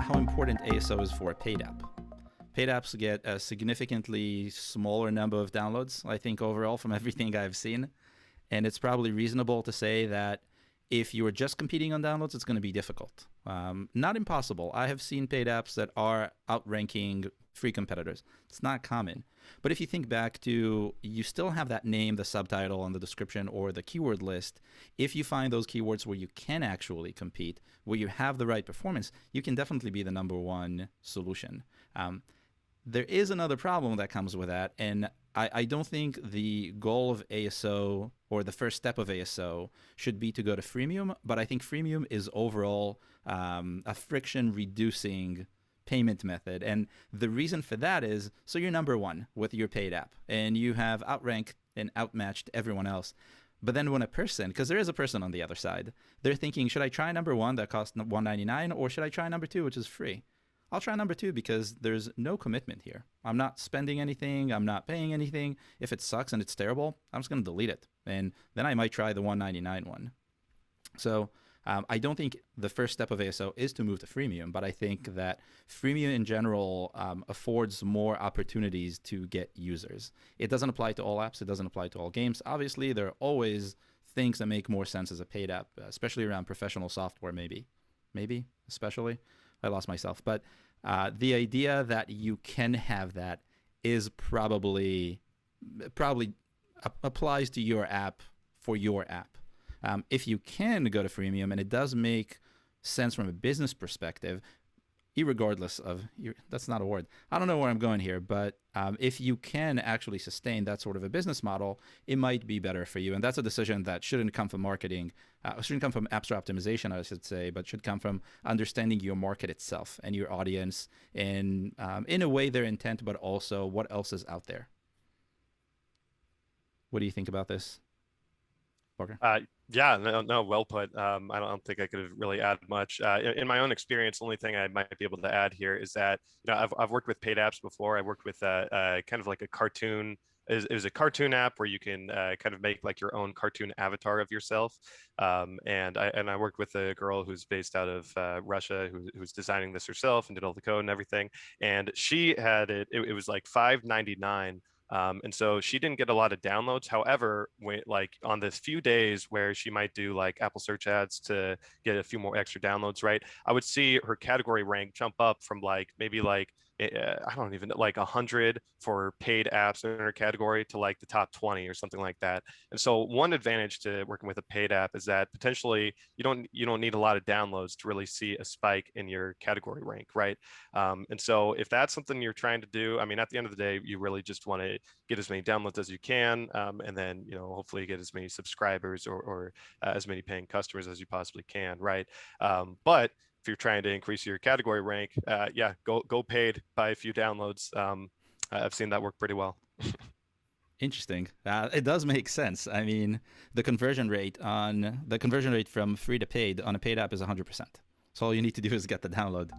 how important ASO is for a paid app. Paid apps get a significantly smaller number of downloads, I think, overall from everything I've seen. And it's probably reasonable to say that if you are just competing on downloads, it's going to be difficult. Not impossible. I have seen paid apps that are outranking free competitors. It's not common. But if you think back to, you still have that name, the subtitle, and the description, or the keyword list. If you find those keywords where you can actually compete, where you have the right performance, you can definitely be the number one solution. There is another problem that comes with that, and I don't think the goal of ASO or the first step of ASO should be to go to freemium, but I think freemium is overall a friction-reducing payment method. And the reason for that is, so you're number one with your paid app, and you have outranked and outmatched everyone else. But then when a person, because there is a person on the other side, they're thinking, should I try number one that costs $1.99, or should I try number two, which is free? I'll try number two because there's no commitment here. I'm not spending anything. I'm not paying anything. If it sucks and it's terrible, I'm just going to delete it. And then I might try the $1.99 one. So I don't think the first step of ASO is to move to freemium, but I think that freemium in general affords more opportunities to get users. It doesn't apply to all apps. It doesn't apply to all games. Obviously, there are always things that make more sense as a paid app, especially around professional software, maybe, especially. I lost myself. But the idea that you can have that is probably applies to your app for your app. If you can go to freemium, and it does make sense from a business perspective, irregardless of, that's not a word. I don't know where I'm going here, but if you can actually sustain that sort of a business model, it might be better for you. And that's a decision that shouldn't come from marketing, shouldn't come from App Store optimization, I should say, but should come from understanding your market itself and your audience in a way their intent, but also what else is out there. What do you think about this, Parker? Yeah, no, well put. I don't think I could have really added much. In my own experience, the only thing I might be able to add here is that, I've worked with paid apps before. I worked with kind of like a cartoon. It was a cartoon app where you can kind of make like your own cartoon avatar of yourself. And I worked with a girl who's based out of Russia, who's designing this herself and did all the code and everything. And she had it was like $5.99. And so she didn't get a lot of downloads. However, like on the few days where she might do like Apple search ads to get a few more extra downloads, right, I would see her category rank jump up from like maybe like I don't even know, like 100 for paid apps in her category to like the top 20 or something like that. And so one advantage to working with a paid app is that potentially you don't need a lot of downloads to really see a spike in your category rank, right? And so if that's something you're trying to do, I mean, at the end of the day, you really just want to get as many downloads as you can, and then hopefully get as many subscribers or as many paying customers as you possibly can, right? But if you're trying to increase your category rank, yeah, go paid, buy a few downloads. I've seen that work pretty well. Interesting. It does make sense. I mean, the conversion rate from free to paid on a paid app is 100%. So all you need to do is get the download.